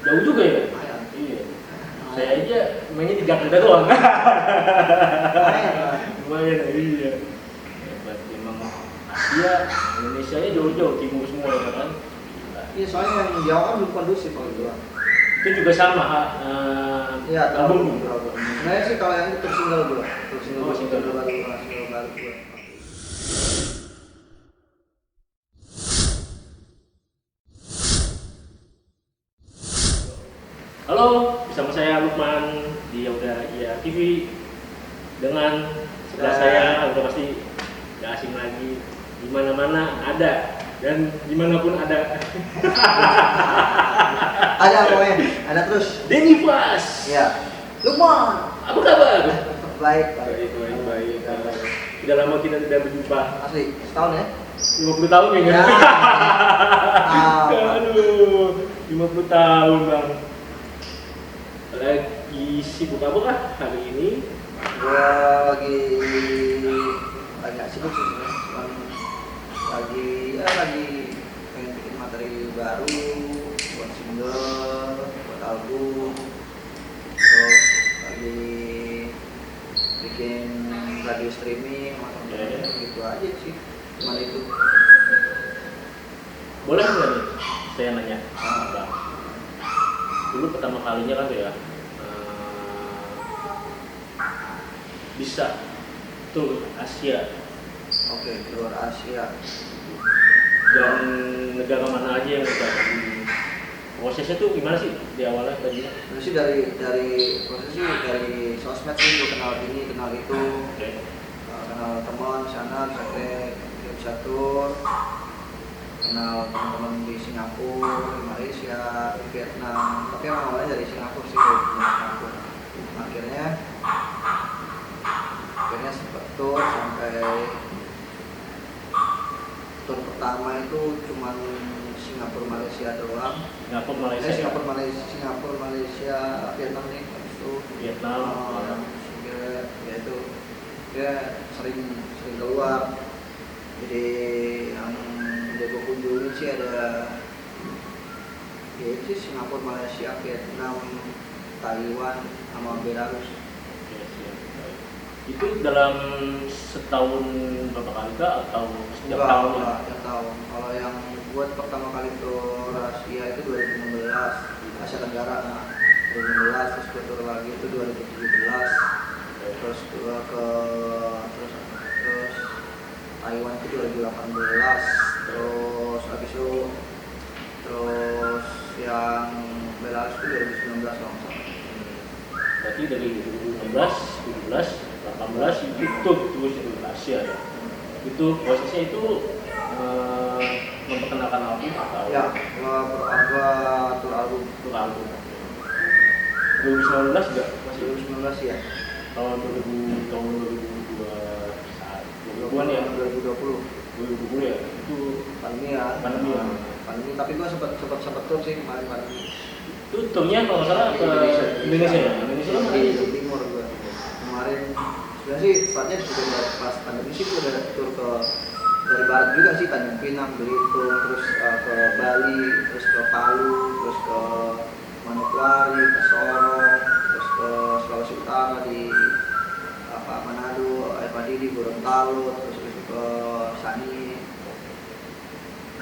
Jauh juga ya? Lumayan. Iya. Saya aja mainnya di Jakarta doang. Lumayan, iya. Hebat emang Asia, Indonesia nya jauh-jauh timur semua ya kan? Iya, soalnya yang Jawa kan belum kondusif kalau itu. Itu juga sama, Iya, album. Sebenarnya sih kalau yang itu single dulu. Oh, single baru gua. Halo, bersama saya Lukman di Udah Ya TV. Dengan sebelah saya udah pasti gak asing lagi, di mana-mana ada dan dimanapun ada. Ada pokoknya, ada terus. Denny Fas. Iya. Lukman. Apa kabar? Baik. Baik. Sudah lama kita tidak berjumpa. Asli, setahun ya? 50 tahun kayaknya. Ya. Aduh, 50 tahun bang. Lagi sibuk apa kah hari ini? Gua lagi nggak sibuk sih sebenarnya. Cuman lagi pengen bikin materi baru buat single, buat album. Terus lagi bikin radio streaming macam-macam gitu aja sih. Cuman itu. Boleh nggak nih saya nanya? Bang. Dulu pertama kalinya kan tuh ya bisa tur Asia Oke, keluar Asia. dan negara mana aja yang udah prosesnya tuh gimana sih di awalnya tadi? Terus sih dari prosesnya dari sosmed sih gue kenal ini kenal itu. Oke. Kenal teman di sana sampai bisa tur, kenal teman-teman di Singapura, di Malaysia, di Vietnam. Tapi emang awalnya dari Singapura sih, dari Singapura. Akhirnya sempet tur sampai tur pertama itu cuman Singapura Malaysia doang. Singapura Malaysia Vietnam nih, habis itu Vietnam. ya itu dia sering keluar. Jadi yang gue kunjungi sih ada ya itu sih Singapura, Malaysia, Vietnam, Taiwan, sama Belarus. Itu dalam setahun berapa kali kah atau setiap Enggak, tahun? tiap tahun. Kalau yang buat pertama kali tur Asia itu 2016 Asia Tenggara. Nah, 2016 terus gue tur lagi itu 2017. Terus Taiwan itu 2018. Terus habis itu yang Belarus itu 2019 kalau nggak salah. Berarti dari 2016, 17, 18 itu tur terus itu Asia ya. Itu prosesnya itu memperkenalkan album atau? Ya, gua tur album. 2019 juga masih 2019 ya. tahun 2020-an ya. 2020 ya. Itu Pandemi ya. Pandemi, tapi gua sempat tur sih kemarin pandemi. Itu turnya kalau nggak salah ke Indonesia ya. Indonesia kan di timur gua. Kemarin sebenarnya sih saatnya juga pas pandemi sih gua udah tur ke dari barat juga sih, Tanjung Pinang, Belitung, terus ke Bali, terus ke Palu, terus ke Manokwari, ke Sorong, terus ke Sulawesi Utara di Manado, Padi, Gorontalo, terus ke Sani.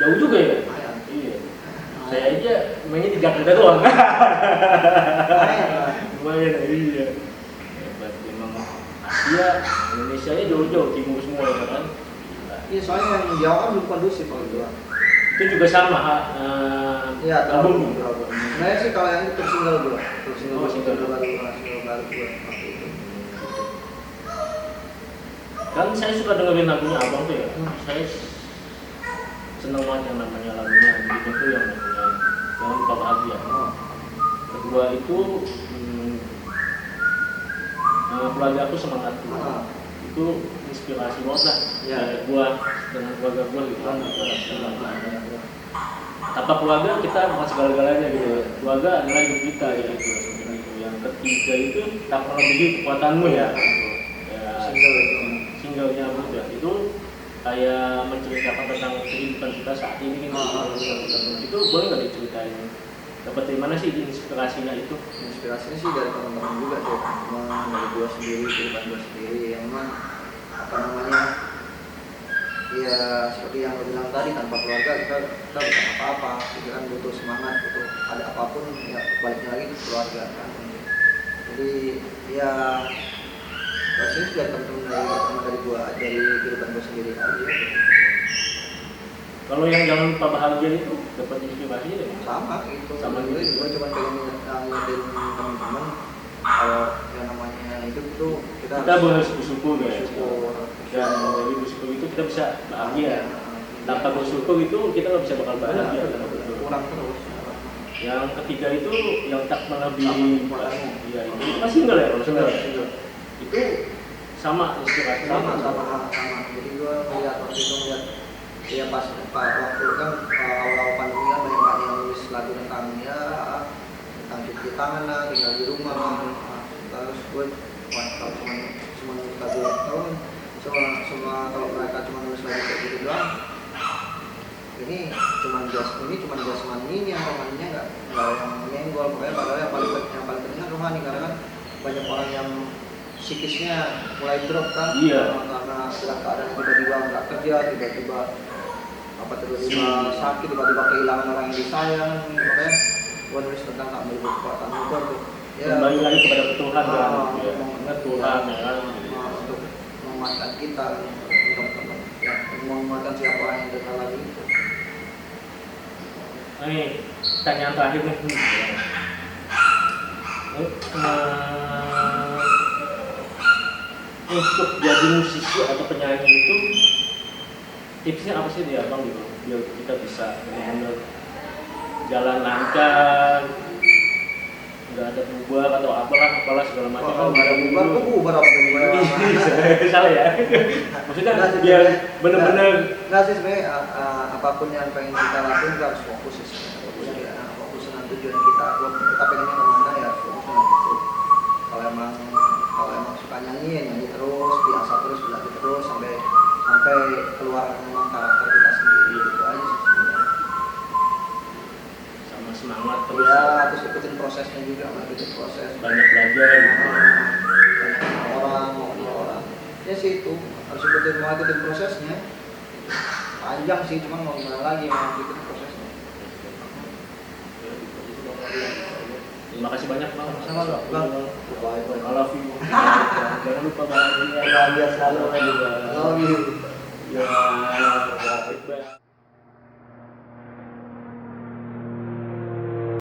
Jauh juga ya? Lumayan. Iya. Saya aja mainnya di Jakarta doang. Lumayan, iya. Hebat memang Asia, Indonesia nya jauh-jauh timur semua ya kan? Iya, soalnya yang Jawa kan belum kondusif kalau itu. Itu juga sama, Iya, album. Sebenarnya sih kalau yang itu single dulu. Single baru gua waktu itu. Kan saya suka dengerin lagunya abang tuh ya. Saya seneng banget yang namanya lagunya gitu tuh yang namanya Jangan Lupa Bahagia. Kedua itu keluarga aku semangatku. Itu inspirasi banget lah. Ya. Gua dengan keluarga gua gitu kan. Tanpa keluarga kita bukan segala-galanya gitu. Keluarga adalah hidup kita ya gitu. Yang ketiga itu tak melebihi kekuatanmu ya. Singlenya muda itu kayak menceritakan tentang kehidupan kita saat ini gitu. Itu boleh nggak diceritain dapat dari mana sih inspirasinya itu? Inspirasinya sih dari teman-teman juga sih, teman dari gua sendiri, kehidupan gua sendiri yang memang apa namanya, ya seperti yang lo bilang tadi, tanpa keluarga kita bukan apa-apa, kita kan butuh semangat, butuh ada apapun ya baliknya lagi ke keluarga kan. Jadi ya rasanya sudah teman-teman dari gua, dari kehidupan gua sendiri aja. Kalau yang jangan lupa bahagia itu dapat inspirasinya dari mana? Sama itu, Sama gue gitu. gue cuma pengen ngingetin teman-teman kalau yang namanya hidup tuh kita Harus bersyukur ya. bersyukur. Dan dari bersyukur itu kita bisa bahagia. Tanpa bersyukur itu kita nggak bisa bakal bahagia. Kurang terus. Yang ketiga itu yang tak melebihi. Iya, itu masih enggak ya kalau single? Itu sama inspirasi. Sama. Jadi gue melihat waktu itu ya pas waktu kan awal-awal pandemi kan banyak yang nulis lagu tentang cuci tangan lah, tinggal di rumah. Terus gue kalau cuma nulis lagu tahun semua kalau mereka cuma nulis lagu kayak gitu doang, ini cuma jasmani ini yang rohaninya nggak yang nyenggol. Pokoknya padahal yang paling penting kan rohani, karena kan banyak orang yang psikisnya mulai drop kan. Iya. Karena dalam keadaan tiba-tiba nggak kerja, tiba-tiba sakit, tiba-tiba kehilangan orang yang disayang. Makanya gue nulis tentang tak memiliki kekuatan motor tuh ya, kembali lagi kepada Tuhan kan, ya. Ingat Tuhan ya kan. Untuk menguatkan kita, untuk menguatkan siapa orang yang kita lagi itu. Ini pertanyaan terakhir nih. Untuk jadi musisi atau penyanyi itu tipsnya apa sih dia abang gitu biar kita bisa benar-benar jalan lancar, nggak ada bubar atau apalah segala macam. Kalau nggak ada bubar apa bubar? Salah ya. Maksudnya biar benar-benar nggak sih sebenarnya apapun yang pengen kita lakuin kita harus fokus sih. Fokus dengan tujuan kita. Kalau kita pengennya kemana ya fokus dengan itu. Kalau emang suka nyanyi terus, biasa terus, belajar terus sampai keluar memang karakter kita sendiri. Itu aja sih sebenarnya. sama semangat terus. Ya, terus ikutin prosesnya juga, ikutin proses. Banyak belajar gitu. Banyak orang. Ya sih itu harus ikutin prosesnya. Panjang sih, cuma mau gimana lagi, mau ikutin prosesnya. Terima kasih banyak bang. Sama bang. I love you. Jangan lupa bahagia. Bahagia selalu. juga. Love you. Ya.